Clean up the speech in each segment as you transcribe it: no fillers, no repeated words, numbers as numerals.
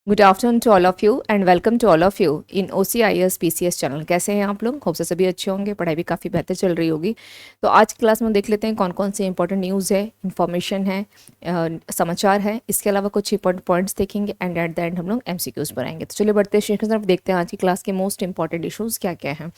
Good afternoon to all of you and welcome to all of you in OCIS PCS channel. कैसे हैं आप लोग? Hope से सभी अच्छे होंगे, पढ़ाई भी काफ़ी बेहतर चल रही होगी। तो आज की क्लास में देख लेते हैं कौन कौन से इंपॉर्टेंट न्यूज़ है, इन्फॉर्मेशन है, समाचार है। इसके अलावा कुछ इंपॉर्टेंट पॉइंट्स देखेंगे एंड एट द एंड हम लोग MCQs पर आएंगे। तो चलिए बढ़ते हैं की तरफ, देखते हैं आज की क्लास के मोस्ट इंपॉर्टेंट इशूज़ क्या क्या हैं।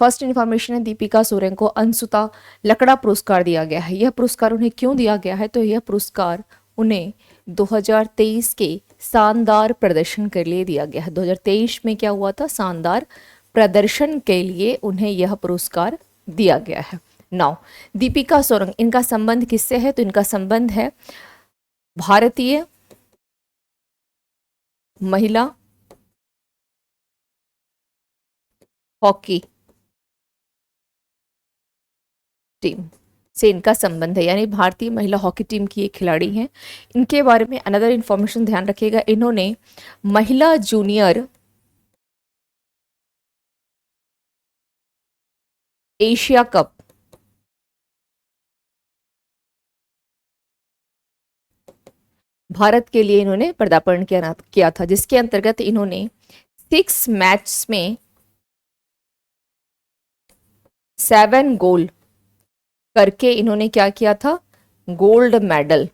फर्स्ट इन्फॉर्मेशन है, दीपिका सोरेन को अंशुता लकड़ा पुरस्कार दिया गया है। यह पुरस्कार उन्हें क्यों दिया गया है? तो यह पुरस्कार उन्हें 2023 के शानदार प्रदर्शन के लिए दिया गया है। 2023 में क्या हुआ था? शानदार प्रदर्शन के लिए उन्हें यह पुरस्कार दिया गया है। नाउ दीपिका सोरेन, इनका संबंध किससे है? तो इनका संबंध है भारतीय महिला हॉकी टीम से इनका संबंध है, यानी भारतीय महिला हॉकी टीम की एक खिलाड़ी हैं। इनके बारे में अनदर इंफॉर्मेशन ध्यान रखिएगा, इन्होंने महिला जूनियर एशिया कप भारत के लिए इन्होंने पदार्पण किया था, जिसके अंतर्गत इन्होंने 6 मैच में 7 गोल करके इन्होंने क्या किया था? गोल्ड मेडल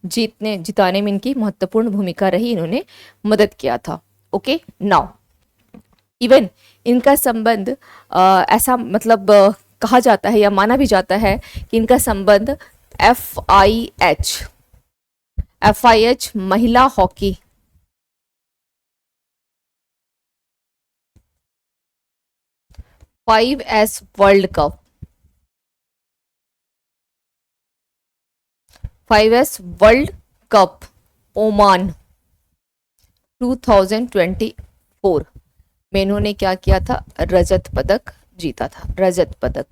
जिताने में इनकी महत्वपूर्ण भूमिका रही, इन्होंने मदद किया था। ओके, नाउ इवन इनका संबंध ऐसा मतलब कहा जाता है या माना भी जाता है कि इनका संबंध FIH महिला hockey 5S world cup 5S world cup Oman 2024 में इन्होंने क्या किया था? रजत पदक जीता था, रजत पदक।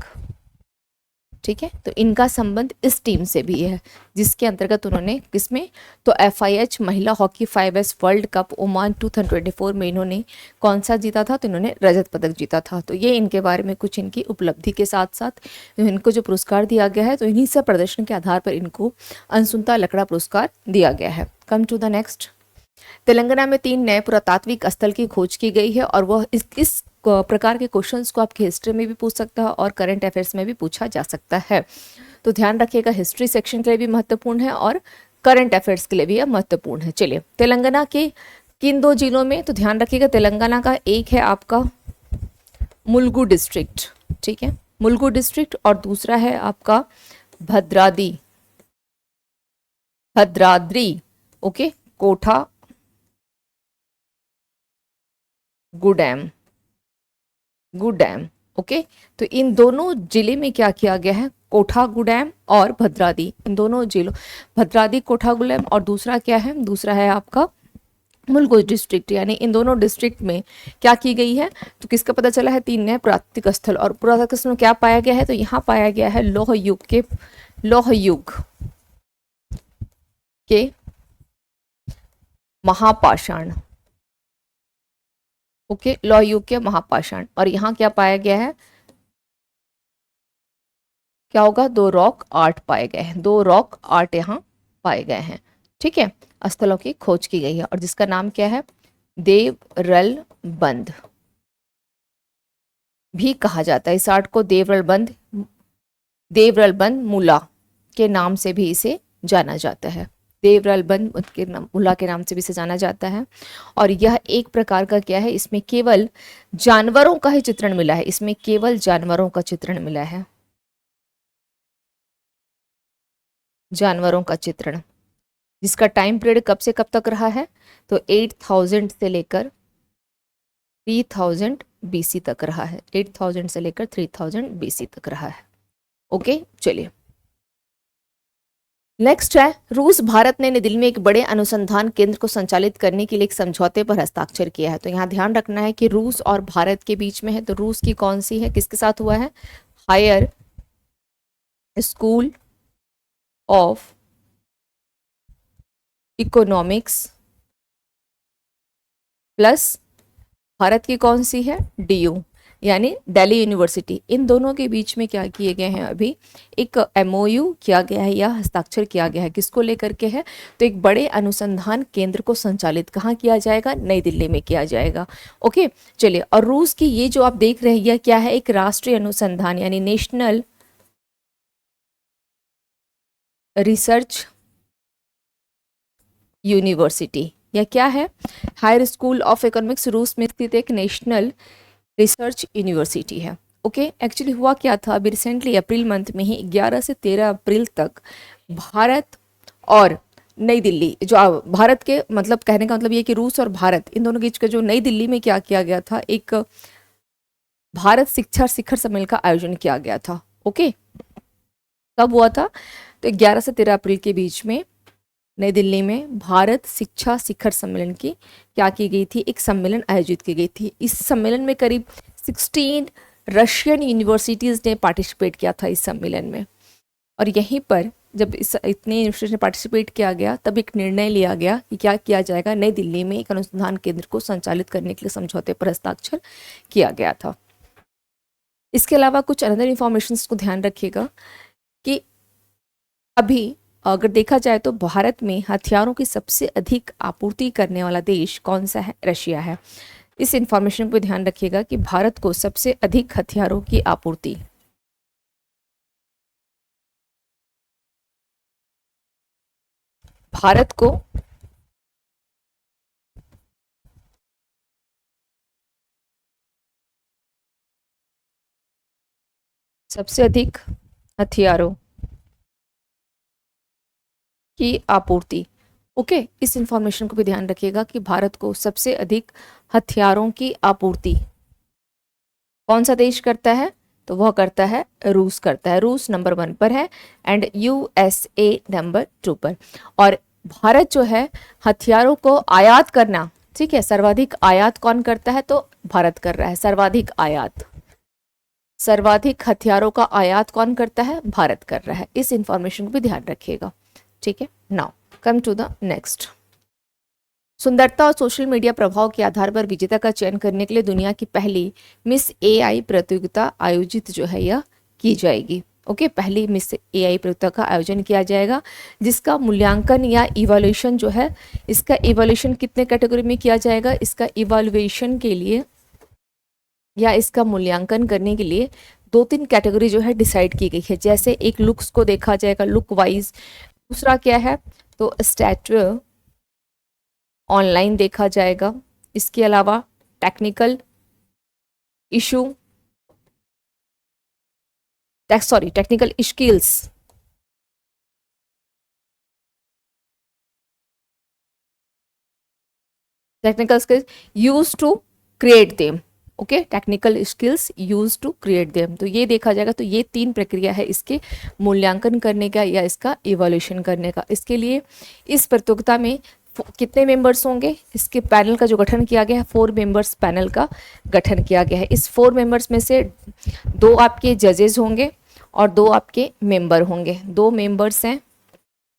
ठीक है, तो इनका संबंध इस टीम से भी है, जिसके अंतर्गत उन्होंने किसमें? तो FIH महिला hockey 5S world cup Oman 2024 में इन्होंने कौन सा जीता था? तो इन्होंने रजत पदक जीता था। तो ये इनके बारे में कुछ इनकी उपलब्धि के साथ साथ इनको जो पुरस्कार दिया गया है, तो इन्हीं सब प्रदर्शन के आधार पर इनको अंशुता लकड़ा पुरस्कार दिया गया है। Come to the next, Telangana में 3 नए पुरातात्विक स्थल की खोज की गई है, और वह इस प्रकार के क्वेश्चंस को आपकी हिस्ट्री में भी पूछ सकता है और करंट अफेयर्स में भी पूछा जा सकता है। तो ध्यान रखिएगा, हिस्ट्री सेक्शन के लिए भी महत्वपूर्ण है और करंट अफेयर्स के लिए भी यह महत्वपूर्ण है। चलिए, तेलंगाना के किन 2 जिलों में? तो ध्यान रखिएगा, तेलंगाना का एक है आपका मुलुगु डिस्ट्रिक्ट, ठीक है, मुलुगु डिस्ट्रिक्ट, और दूसरा है आपका भद्राद्री, ओके, कोठा गुडैम, ओके। तो इन दोनों जिले में क्या किया गया है? कोठागुडैम और भद्राद्री, इन दोनों जिलों, भद्राद्री कोठागुडैम, और दूसरा क्या है? दूसरा है आपका मुलुगु डिस्ट्रिक्ट। यानी इन दोनों डिस्ट्रिक्ट में क्या की गई है? तो किसका पता चला है? 3 नए पुरातात्विक स्थल। और पुरातात्विक स्थल में क्या पाया गया है? तो यहाँ पाया गया है लौह युग के महापाषाण, ओके, लौह युग के महापाषाण। और यहाँ क्या पाया गया है? क्या होगा? 2 रॉक आर्ट पाए गए हैं, 2 रॉक आर्ट यहाँ पाए गए हैं। ठीक है, स्थलों की खोज की गई है, और जिसका नाम क्या है? देवरल बंद भी कहा जाता है। इस आर्ट को देवरल बंद मूला के नाम से भी इसे जाना जाता है। देवरल बंद के नाम, मूला के नाम से भी इसे जाना जाता है। और यह एक प्रकार का क्या है? इसमें केवल जानवरों का ही चित्रण मिला है, इसमें केवल जानवरों का चित्रण मिला है, जानवरों का चित्रण, जिसका टाइम पीरियड कब से कब तक रहा है? तो 8000 से लेकर 3000 BC तक रहा है, 8000 से लेकर 3000 BC तक रहा है। ओके, चलिए नेक्स्ट है, रूस भारत ने नई दिल्ली में एक बड़े अनुसंधान केंद्र को संचालित करने के लिए एक समझौते पर हस्ताक्षर किया है। तो यहाँ ध्यान रखना है कि रूस और भारत के बीच में है। तो रूस की कौन सी है, किसके साथ हुआ है? Higher school of economics plus Bharat की कौन सी है? DU, यानी दिल्ली यूनिवर्सिटी, इन दोनों के बीच में क्या किए गए हैं, अभी एक MOU किया गया है या हस्ताक्षर किया गया है। किसको लेकर के है, तो एक बड़े अनुसंधान केंद्र को संचालित कहाँ किया जाएगा, नई दिल्ली में किया जाएगा। ओके चलिए, और रूस की ये जो आप देख रहे हैं यह क्या है, एक राष्ट्रीय अनुसंधान यानी नेशनल रिसर्च यूनिवर्सिटी, या क्या है, हायर स्कूल ऑफ इकोनॉमिक्स रूस में स्थित एक नेशनल रिसर्च यूनिवर्सिटी है। ओके एक्चुअली हुआ क्या था, अभी रिसेंटली अप्रैल मंथ में ही 11 से 13 अप्रैल तक भारत और नई दिल्ली, जो भारत के मतलब कहने का मतलब ये कि रूस और भारत इन दोनों के बीच का जो नई दिल्ली में क्या किया गया था, एक भारत शिक्षा शिखर सम्मेलन का आयोजन किया गया था। ओके कब हुआ था, तो 11 से 13 अप्रैल के बीच में नई दिल्ली में भारत शिक्षा शिखर सम्मेलन की क्या की गई थी, एक सम्मेलन आयोजित की गई थी। इस सम्मेलन में करीब 16 रशियन यूनिवर्सिटीज़ ने पार्टिसिपेट किया था इस सम्मेलन में। और यहीं पर जब इतने यूनिवर्सिटी ने पार्टिसिपेट किया गया तब एक निर्णय लिया गया कि क्या किया जाएगा, नई दिल्ली में एक अनुसंधान केंद्र को संचालित करने के लिए समझौते पर हस्ताक्षर किया गया था। इसके अलावा कुछ अनदर इंफॉर्मेशन को ध्यान रखिएगा कि अभी अगर देखा जाए तो भारत में हथियारों की सबसे अधिक आपूर्ति करने वाला देश कौन सा है, रशिया है। इस इंफॉर्मेशन पर ध्यान रखिएगा कि भारत को सबसे अधिक हथियारों की आपूर्ति भारत को सबसे अधिक हथियारों की आपूर्ति। ओके इस इंफॉर्मेशन को भी ध्यान रखिएगा कि भारत को सबसे अधिक हथियारों की आपूर्ति कौन सा देश करता है, तो वह करता है रूस करता है। रूस नंबर 1 पर है एंड USA नंबर 2 पर। और भारत जो है हथियारों को आयात करना, ठीक है, सर्वाधिक आयात कौन करता है, तो भारत कर रहा है सर्वाधिक आयात। सर्वाधिक हथियारों का आयात कौन करता है, भारत कर रहा है। इस इंफॉर्मेशन को भी ध्यान रखिएगा, ठीक है। Now come to the next. सुंदरता और सोशल मीडिया प्रभाव के आधार पर विजेता का चयन करने के लिए दुनिया की पहली मिस AI प्रतियोगिता आयोजित जो है यह की जाएगी। ओके पहली मिस AI प्रतियोगिता का आयोजन किया जाएगा जिसका मूल्यांकन या इवैल्यूएशन जो है, इसका इवैल्यूएशन कितने कैटेगरी में किया जाएगा, इसका इवैल्यूएशन के लिए या इसका मूल्यांकन करने के लिए 2-3 कैटेगरी जो है डिसाइड की गई है। जैसे एक लुक्स को देखा जाएगा लुक वाइज, दूसरा क्या है तो स्टैट्यू ऑनलाइन देखा जाएगा, इसके अलावा technical issue technical skills, technical skills use to create them. Okay technical skills use to create them, तो ये देखा जाएगा। तो ये 3 प्रक्रिया है इसके मूल्यांकन करने का या इसका इवैल्यूएशन करने का। इसके लिए इस प्रतियोगिता में कितने मेंबर्स होंगे, इसके पैनल का जो गठन किया गया है 4 मेंबर्स पैनल का गठन किया गया है। इस 4 मेंबर्स में से 2 आपके जजेस होंगे और 2 आपके मेंबर होंगे। 2 मेंबर्स हैं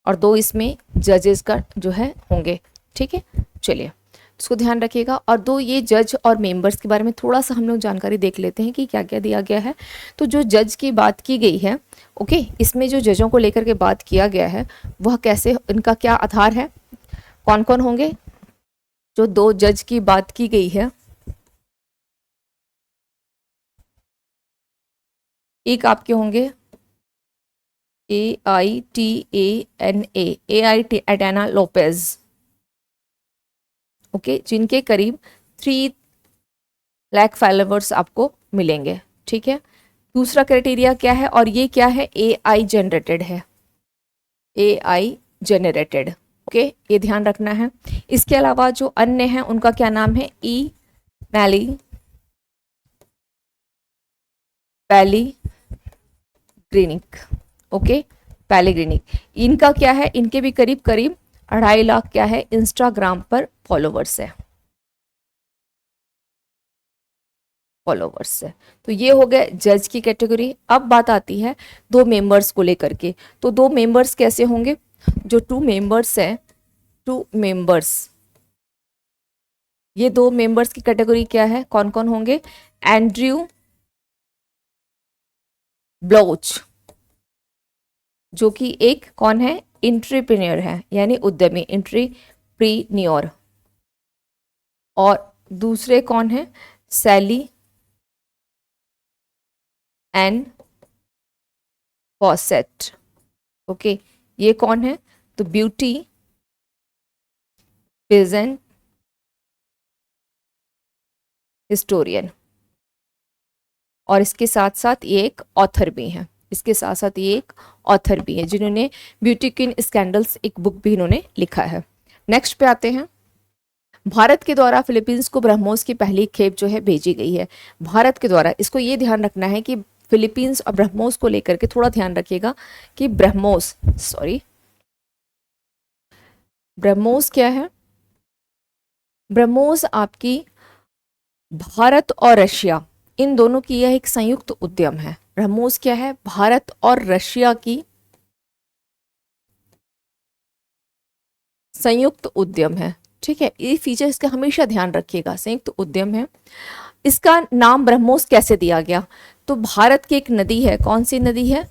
और 2 इसमें जजेस का जो है होंगे, ठीक है। चलिए इसको ध्यान रखिएगा। और 2 ये जज और मेंबर्स के बारे में थोड़ा सा हम लोग जानकारी देख लेते हैं कि क्या क्या दिया गया है। तो जो जज की बात की गई है, ओके इसमें जो जजों को लेकर के बात किया गया है वह कैसे, इनका क्या आधार है, कौन कौन होंगे। जो 2 जज की बात की गई है, एक आपके होंगे एटाना लोपेज, ओके जिनके करीब 3 लाख फॉलोवर्स आपको मिलेंगे, ठीक है। दूसरा क्राइटेरिया क्या है, और ये क्या है, AI जनरेटेड है, AI जनरेटेड, ओके ये ध्यान रखना है। इसके अलावा जो अन्य हैं उनका क्या नाम है, पैलीग्रीनिक, ओके पैलीग्रीनिक। इनका क्या है, इनके भी करीब 2.5 लाख क्या है इंस्टाग्राम पर फॉलोवर्स है, तो ये हो गए जज की कैटेगरी। अब बात आती है 2 मेंबर्स को लेकर के। तो 2 मेंबर्स कैसे होंगे, जो 2 मेंबर्स हैं, 2 मेंबर्स, ये 2 मेंबर्स की कैटेगरी क्या है, कौन कौन होंगे, एंड्रयू ब्लोच जो कि एक कौन है, एंटरप्रेन्योर है, यानी उद्यमी, एंटरप्रेन्योर। और दूसरे कौन है, सैली एंड फॉसेट। ओके, ये कौन है, तो ब्यूटी पेजेंट हिस्टोरियन। और इसके साथ साथ ये एक ऑथर भी हैं, इसके साथ साथ ये एक ऑथर भी है जिन्होंने ब्यूटी क्वीन स्कैंडल्स एक बुक भी इन्होंने लिखा है। नेक्स्ट पे आते हैं, भारत के द्वारा फिलीपींस को ब्रह्मोस की पहली खेप जो है भेजी गई है। भारत के द्वारा, इसको ये ध्यान रखना है कि फिलीपींस और ब्रह्मोस को लेकर के थोड़ा ध्यान रखिएगा कि ब्रह्मोस क्या है, ब्रह्मोस आपकी भारत और रशिया इन दोनों की यह एक संयुक्त उद्यम है। ब्रह्मोस क्या है, भारत और रशिया की संयुक्त उद्यम है। ठीक है, ये फीचर इसका हमेशा ध्यान रखिएगा, संयुक्त उद्यम है। इसका नाम ब्रह्मोस कैसे दिया गया, तो भारत की एक नदी है, कौन सी नदी है,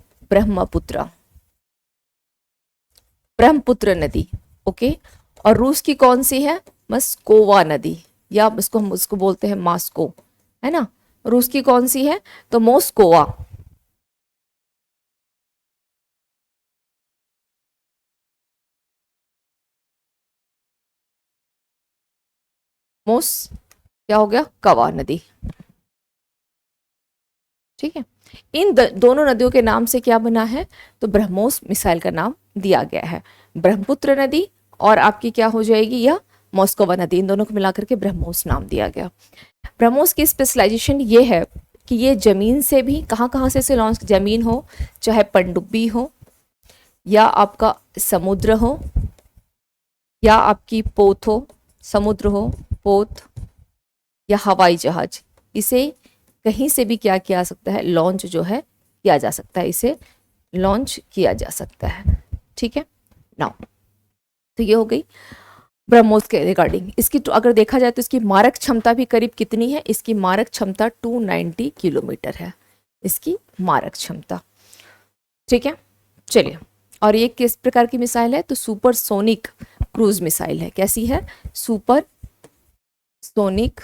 ब्रह्मपुत्र नदी। ओके, और रूस की कौन सी है, मस्कोवा नदी, या हम उसको बोलते हैं मास्को, है ना। रूस की कौन सी है, तो मोस्कोवा। क्या हो गया, कवा नदी। ठीक है, इन दोनों नदियों के नाम से क्या बना है, तो ब्रह्मोस मिसाइल का नाम दिया गया है। ब्रह्मपुत्र नदी और आपकी क्या हो जाएगी, यह मॉस्कोवा नदी, इन दोनों को मिलाकर के ब्रह्मोस नाम दिया गया। ब्रह्मोस की स्पेशलाइजेशन ये है कि ये जमीन से भी, कहाँ कहाँ से इसे लॉन्च, जमीन हो, चाहे पनडुब्बी हो, या आपका समुद्र हो, या आपकी पोत हो, समुद्र हो, पोत, या हवाई जहाज, इसे कहीं से भी क्या किया सकता है, लॉन्च जो है किया जा सकता है, इसे लॉन्च किया जा सकता है। ठीक है, नाउ तो ये हो गई ब्रह्मोस के रिगार्डिंग। इसकी तो अगर देखा जाए तो इसकी मारक क्षमता भी करीब कितनी है, इसकी मारक क्षमता 290 किलोमीटर है, इसकी मारक क्षमता। ठीक है, चलिए, और ये किस प्रकार की मिसाइल है, तो सुपरसोनिक क्रूज मिसाइल है। कैसी है, super sonic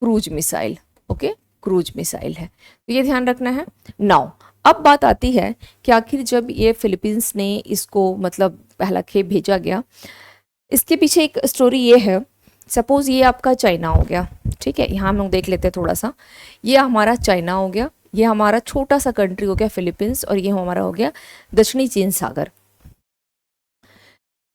cruise missile. Okay, cruise missile है, तो ये ध्यान रखना है। नाउ अब बात आती है कि आखिर जब ये फिलीपींस ने इसको मतलब पहला खेप भेजा गया, इसके पीछे एक स्टोरी ये है। सपोज ये आपका चाइना हो गया, ठीक है, यहाँ हम लोग देख लेते हैं थोड़ा सा। ये हमारा चाइना हो गया, ये हमारा छोटा सा कंट्री हो गया फिलीपींस, और ये हमारा हो गया दक्षिणी चीन सागर।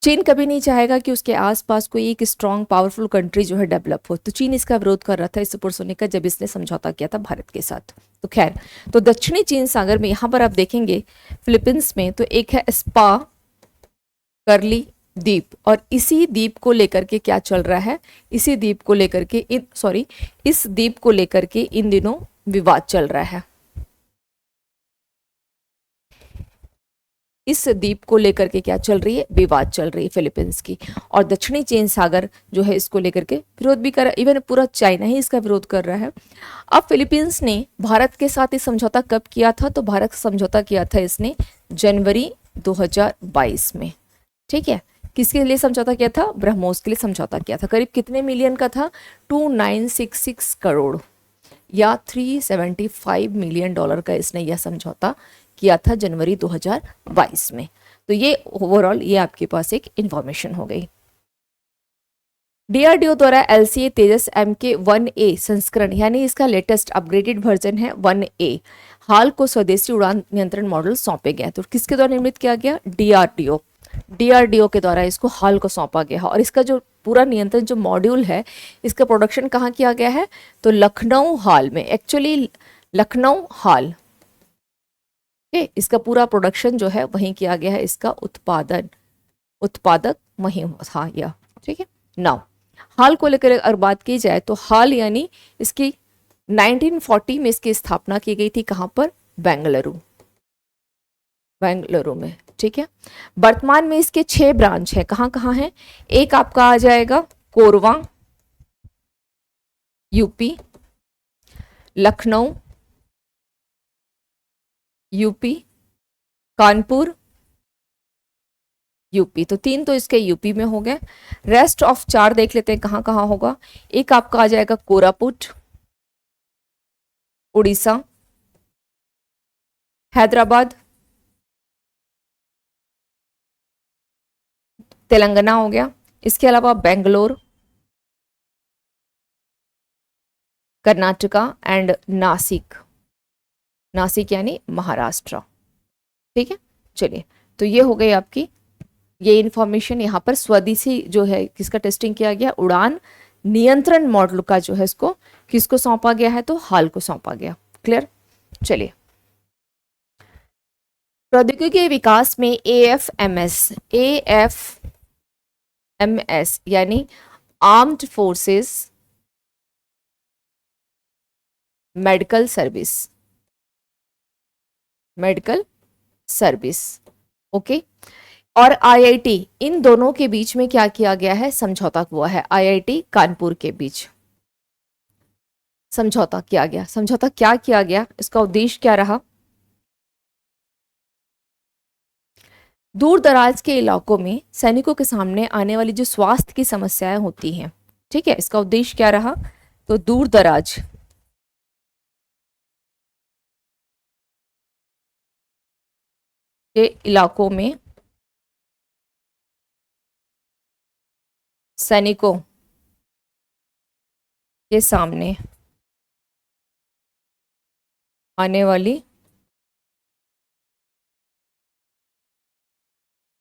चीन कभी नहीं चाहेगा कि उसके आसपास कोई एक स्ट्रॉन्ग पावरफुल कंट्री जो है डेवलप हो, तो चीन इसका विरोध कर रहा था इस सुपरसोनिक का, जब इसने समझौता किया था भारत के साथ। तो खैर, तो दक्षिणी चीन सागर में यहाँ पर आप देखेंगे फिलीपींस में, तो एक है स्पा करली द्वीप, और इसी द्वीप को लेकर के क्या चल रहा है, इसी द्वीप को लेकर के इस द्वीप को लेकर के इन दिनों विवाद चल रहा है। इस द्वीप को लेकर के क्या चल रही है, विवाद चल रही है फिलीपींस की, और दक्षिणी चीन सागर जो है इसको लेकर के विरोध भी कर रहा है, इवन पूरा चाइना ही इसका विरोध कर रहा है। अब फिलीपींस ने भारत के साथ ये समझौता कब किया था, तो भारत समझौता किया था इसने जनवरी 2022 में। ठीक है, किसके लिए समझौता किया था, ब्रह्मोस के लिए समझौता किया था। करीब कितने मिलियन का था, 2966 करोड़ या 375 मिलियन डॉलर का इसने यह समझौता किया था जनवरी 2022 में। तो ये ओवरऑल ये आपके पास एक इंफॉर्मेशन हो गई। डीआरडीओ द्वारा एलसीए तेजस MK-1A संस्करण, यानी इसका लेटेस्ट अपग्रेडेड वर्जन है 1A, हाल को स्वदेशी उड़ान नियंत्रण मॉडल सौंपे गए। तो किसके द्वारा निर्मित किया गया, डीआरडीओ के द्वारा इसको हाल को सौंपा गया है। और इसका जो पूरा नियंत्रण जो मॉड्यूल है, इसका प्रोडक्शन कहाँ किया गया है, तो लखनऊ हाल में, एक्चुअली लखनऊ हाल, इसका पूरा प्रोडक्शन जो है वहीं किया गया है, इसका उत्पादक वहीं था यह। ठीक है, नाउ हाल को लेकर अगर बात की जाए तो हाल यानी इसकी 1940 में इसकी स्थापना की गई थी, कहाँ पर, बेंगलुरु में। ठीक है, वर्तमान में इसके 6 ब्रांच है, कहाँ कहाँ है, एक आपका आ जाएगा Korwa UP, Lucknow UP, Kanpur, UP. तो 3 तो इसके यूपी में हो गए। रेस्ट ऑफ 4 देख लेते हैं कहाँ कहाँ होगा। एक आपका आ जाएगा कोरापुट, उड़ीसा, हैदराबाद, तेलंगाना हो गया। इसके अलावा बेंगलोर, कर्नाटका एंड नासिक, नासिक यानी महाराष्ट्र। ठीक है, चलिए, तो ये हो गई आपकी ये इंफॉर्मेशन। यहाँ पर स्वदेशी जो है किसका टेस्टिंग किया गया, उड़ान नियंत्रण मॉडल का जो है इसको किसको सौंपा गया है, तो हाल को सौंपा गया। क्लियर। चलिए, प्रौद्योगिकी के विकास में एएफएमएस, एएफएमएस यानी armed forces medical service, medical service, okay. और आईआईटी, इन दोनों के बीच में क्या किया गया है, समझौता हुआ है। आईआईटी कानपुर के बीच समझौता किया गया। समझौता क्या किया गया, इसका उद्देश्य क्या रहा, दूर दराज के इलाकों में सैनिकों के सामने आने वाली जो स्वास्थ्य की समस्याएं होती हैं, ठीक है, इसका उद्देश्य क्या रहा, तो दूर दराज के इलाकों में सैनिकों के सामने आने वाली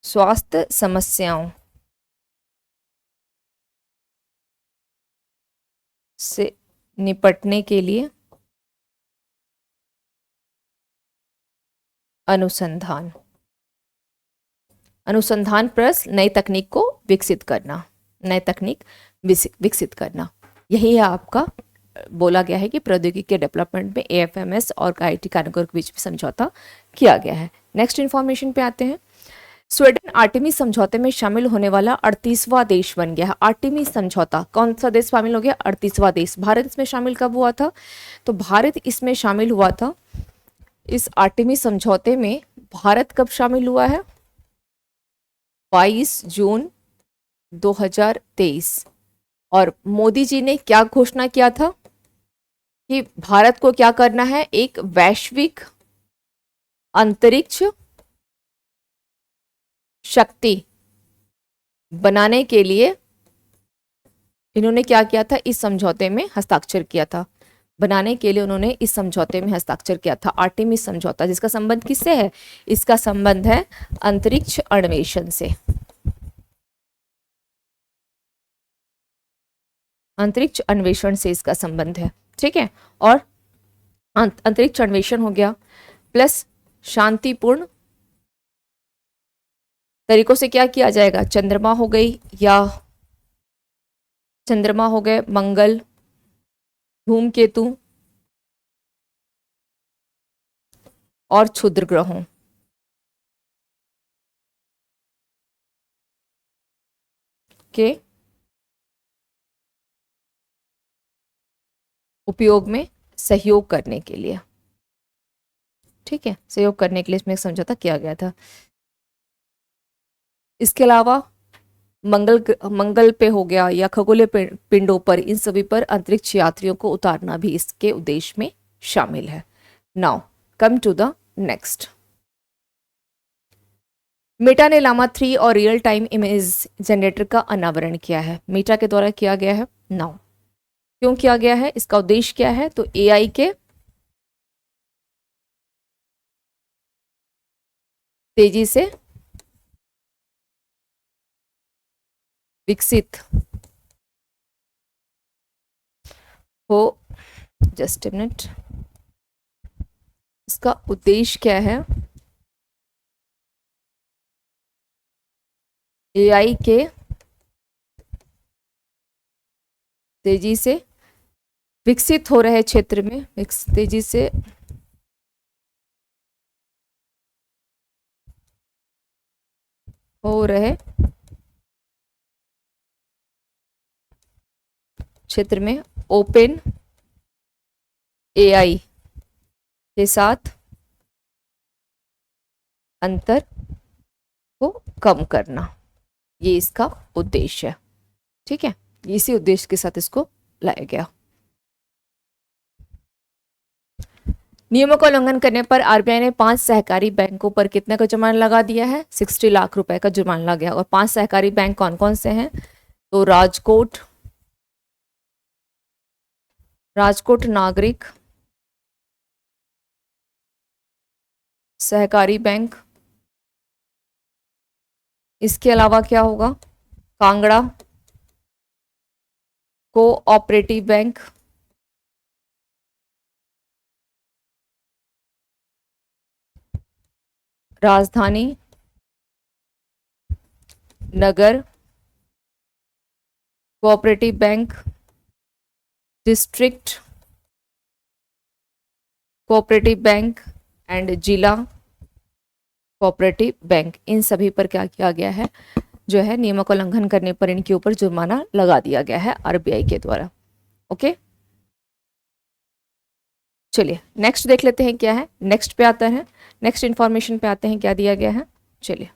स्वास्थ्य समस्याओं से निपटने के लिए अनुसंधान, अनुसंधान प्लस नई तकनीक को विकसित करना, नई तकनीक विकसित करना, यही है आपका बोला गया है कि प्रौद्योगिकी के डेवलपमेंट में एएफएमएस और आईआईटी कानपुर के बीच में समझौता किया गया है। नेक्स्ट इंफॉर्मेशन पे आते हैं। स्वीडन आर्टेमिस समझौते में शामिल होने वाला 38वां देश बन गया है। आर्टेमिस समझौता, कौन सा देश शामिल हो गया, 38वां देश। भारत इसमें शामिल कब हुआ था, तो भारत इसमें शामिल हुआ था, इस आर्टेमिस समझौते में भारत कब शामिल हुआ है, 22 जून 2023। और मोदी जी ने क्या घोषणा किया था कि भारत को क्या करना है, एक वैश्विक अंतरिक्ष शक्ति बनाने के लिए इन्होंने क्या किया था, इस समझौते में हस्ताक्षर किया था। बनाने के लिए उन्होंने इस समझौते में हस्ताक्षर किया था, आर्टेमिस समझौता, जिसका संबंध किससे है, इसका संबंध है अंतरिक्ष अन्वेषण से। अंतरिक्ष अन्वेषण से इसका संबंध है, ठीक है। और अंतरिक्ष अन्वेषण हो गया, प्लस शांतिपूर्ण तरीकों से क्या किया जाएगा, चंद्रमा हो गई, या चंद्रमा हो गए, मंगल, धूमकेतु और क्षुद्र ग्रहों के उपयोग में सहयोग करने के लिए, ठीक है, सहयोग करने के लिए इसमें समझौता किया गया था। इसके अलावा मंगल पे हो गया या खगोलीय पिंडों पर, इन सभी पर अंतरिक्ष यात्रियों को उतारना भी इसके उद्देश्य में शामिल है। Now come to the next. Meta ने लामा 3 और रियल टाइम इमेज जनरेटर का अनावरण किया है। मेटा के द्वारा किया गया है। नाउ क्यों किया गया है, इसका उद्देश्य क्या है, तो एआई के तेजी से विकसित हो, जस्ट ए मिनट, इसका उद्देश्य क्या है, एआई के तेजी से विकसित हो रहे क्षेत्र में, तेजी से हो रहे क्षेत्र में ओपन एआई के साथ अंतर को कम करना, ये इसका उद्देश्य है। ठीक है, इसी उद्देश्य के साथ इसको लाया गया। नियमों का उल्लंघन करने पर आरबीआई ने 5 सहकारी बैंकों पर कितने का जुर्माना लगा दिया है? 60 लाख रुपए का जुर्माना लगा गया। और 5 सहकारी बैंक कौन कौन से हैं? तो राजकोट नागरिक सहकारी बैंक, इसके अलावा क्या होगा? Kangra cooperative bank, Rajdhani Nagar cooperative bank, district cooperative bank and जिला कोऑपरेटिव बैंक। इन सभी पर क्या किया गया है? जो है नियमों का उल्लंघन करने पर इनके ऊपर जुर्माना लगा दिया गया है आरबीआई के द्वारा। ओके, चलिए नेक्स्ट देख लेते हैं क्या है। नेक्स्ट पे आता है, नेक्स्ट इंफॉर्मेशन पे आते हैं, क्या दिया गया है। चलिए,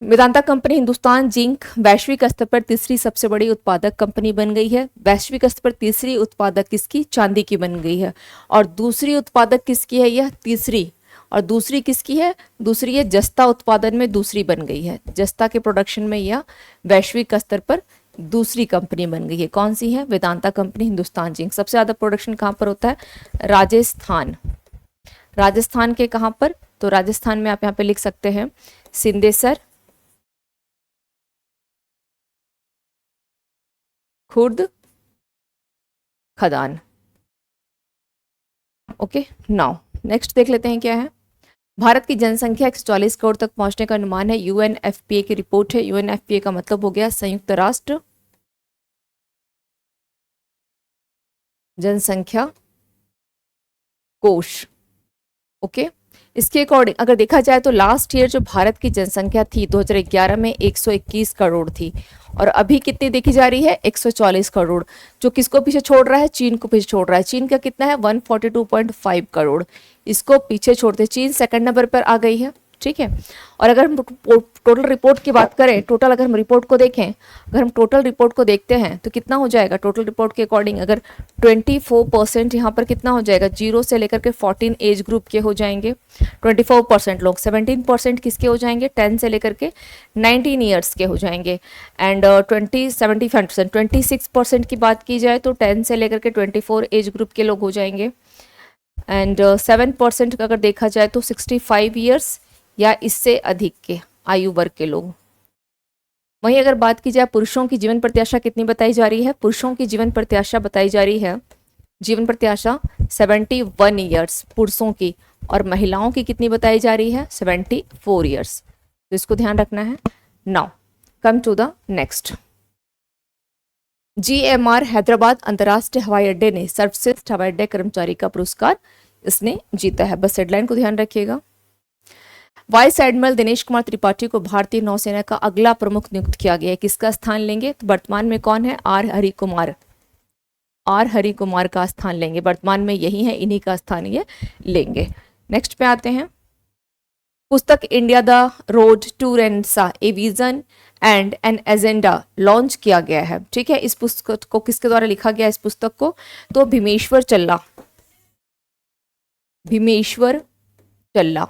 वेदांता कंपनी हिंदुस्तान जिंक वैश्विक स्तर पर तीसरी सबसे बड़ी उत्पादक कंपनी बन गई है। वैश्विक स्तर पर तीसरी उत्पादक किसकी? चांदी की बन गई है। और दूसरी उत्पादक किसकी है? यह तीसरी। और दूसरी किसकी है? दूसरी है जस्ता उत्पादन में दूसरी बन गई है। जस्ता के प्रोडक्शन में यह वैश्विक स्तर पर दूसरी कंपनी बन गई है। कौन सी है? Vedanta company Hindustan zinc. सबसे ज्यादा प्रोडक्शन कहाँ पर होता है? राजस्थान। राजस्थान के कहाँ पर? तो राजस्थान में आप यहाँ पे लिख सकते हैं सिंदेसर, खुर्द, खदान। ओके, नाउ नेक्स्ट देख लेते हैं क्या है। भारत की जनसंख्या 140 करोड़ तक पहुंचने का अनुमान है, यूएनएफपीए की रिपोर्ट है। यूएनएफपीए का मतलब हो गया संयुक्त राष्ट्र जनसंख्या कोष। ओके, इसके अकॉर्डिंग अगर देखा जाए तो लास्ट ईयर जो भारत की जनसंख्या थी 2011 में 121 करोड़ थी, और अभी कितनी देखी जा रही है? 140 करोड़। जो किसको पीछे छोड़ रहा है? चीन को पीछे छोड़ रहा है। चीन का कितना है? 142.5 करोड़। इसको पीछे छोड़ते चीन सेकंड नंबर पर आ गई है। ठीक है, और अगर हम टोटल रिपोर्ट की बात करें, टोटल अगर हम रिपोर्ट को देखें, अगर हम टोटल रिपोर्ट को देखते हैं तो कितना हो जाएगा? टोटल रिपोर्ट के अकॉर्डिंग अगर 24% यहाँ पर कितना हो जाएगा? 0 से लेकर के 14 एज ग्रुप के हो जाएंगे 24% लोग। 17% किसके हो जाएंगे? 10 से लेकर के 19 ईयर्स के हो जाएंगे। एंड 75% 26% की बात की जाए तो 10 से लेकर के 24 एज ग्रुप के लोग हो जाएंगे। एंड 7% अगर देखा जाए तो 65 ईयर्स या इससे अधिक के आयु वर्ग के लोग। वहीं अगर बात की जाए पुरुषों की जीवन प्रत्याशा कितनी बताई जा रही है? पुरुषों की जीवन प्रत्याशा बताई जा रही है, जीवन प्रत्याशा 71 ईयर्स पुरुषों की, और महिलाओं की कितनी बताई जा रही है? 74 ईयर्स। तो इसको ध्यान रखना है। Now come to the next. GMR Hyderabad अंतर्राष्ट्रीय हवाई अड्डे ने सर्वश्रेष्ठ हवाई अड्डे कर्मचारी का पुरस्कार इसने जीता है। बस हेडलाइन को ध्यान रखिएगा। वाइस एडमिरल दिनेश कुमार त्रिपाठी को भारतीय नौसेना का अगला प्रमुख नियुक्त किया गया है। किसका स्थान लेंगे? तो वर्तमान में कौन है? आर हरि कुमार। आर हरि कुमार का स्थान लेंगे। वर्तमान में यही है, इन्हीं का स्थान ये लेंगे। नेक्स्ट पे आते हैं। पुस्तक India the road to renaissance a vision and an agenda launch किया गया है। ठीक है, इस पुस्तक को किसके द्वारा लिखा गया? इस पुस्तक को तो भीमेश्वर चल्ला, भीमेश्वर चल्ला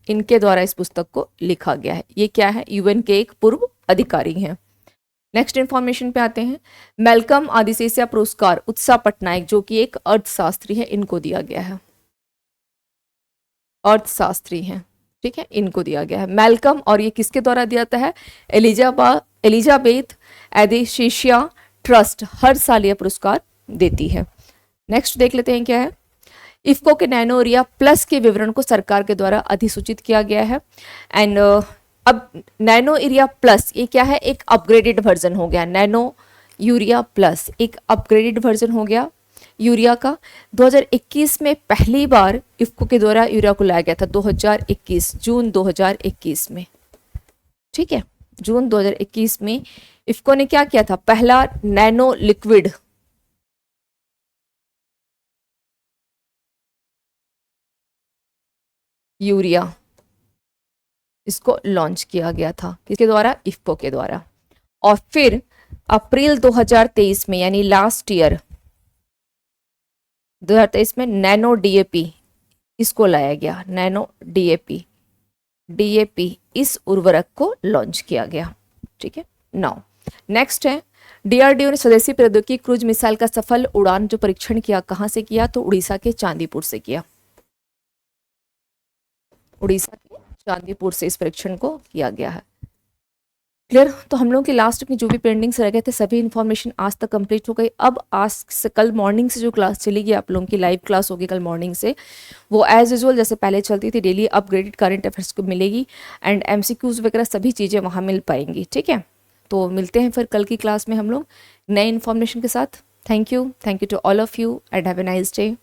इनके द्वारा इस पुस्तक को लिखा गया है। ये क्या है? यूएन के एक पूर्व अधिकारी हैं। नेक्स्ट इंफॉर्मेशन पे आते हैं। मेलकम आदिशेषिया पुरस्कार उत्साह पटनायक जो कि एक अर्थशास्त्री है, इनको दिया गया है। अर्थशास्त्री हैं, ठीक है, इनको दिया गया है मेलकम। और ये किसके द्वारा दिया जाता है? एलिजाबेथ आदिशेषिया ट्रस्ट हर साल यह पुरस्कार देती है। नेक्स्ट देख लेते हैं क्या है। इफ्को के नैनो यूरिया प्लस के विवरण को सरकार के द्वारा अधिसूचित किया गया है। एंड अब नैनो यूरिया प्लस ये क्या है? एक अपग्रेडेड वर्जन हो गया। नैनो यूरिया प्लस एक अपग्रेडेड वर्जन हो गया यूरिया का। 2021 में पहली बार इफ्को के द्वारा यूरिया को लाया गया था। 2021 जून 2021 में, ठीक है, जून 2021 में इफ्को ने क्या किया था? पहला नैनो लिक्विड यूरिया, इसको लॉन्च किया गया था किसके द्वारा? इफ्को के द्वारा। और फिर अप्रैल 2023 में यानी लास्ट ईयर 2023 में नैनो डीएपी इसको लाया गया, नैनो डीएपी, डीएपी इस उर्वरक को लॉन्च किया गया। ठीक है, नाउ नेक्स्ट है डीआरडीओ ने स्वदेशी प्रौद्योगिकी क्रूज मिसाइल का सफल उड़ान जो परीक्षण किया, कहां से किया? तो उड़ीसा के चांदीपुर से किया, उड़ीसा के चांदीपुर से इस परीक्षण को किया गया है। क्लियर? तो हम लोग के लास्ट में जो भी पेंडिंग्स रह गए थे सभी इन्फॉर्मेशन आज तक कंप्लीट हो गई। अब आज से कल मॉर्निंग से जो क्लास चलेगी आप लोगों की लाइव क्लास होगी कल मॉर्निंग से, वो एज यूजुअल जैसे पहले चलती थी डेली अपग्रेडेड करंट अफेयर्स को मिलेगी एंड एमसीक्यूज वगैरह सभी चीज़ें वहाँ मिल पाएंगी। ठीक है, तो मिलते हैं फिर कल की क्लास में हम लोग नए इन्फॉर्मेशन के साथ। Thank you to all of you and have a nice day.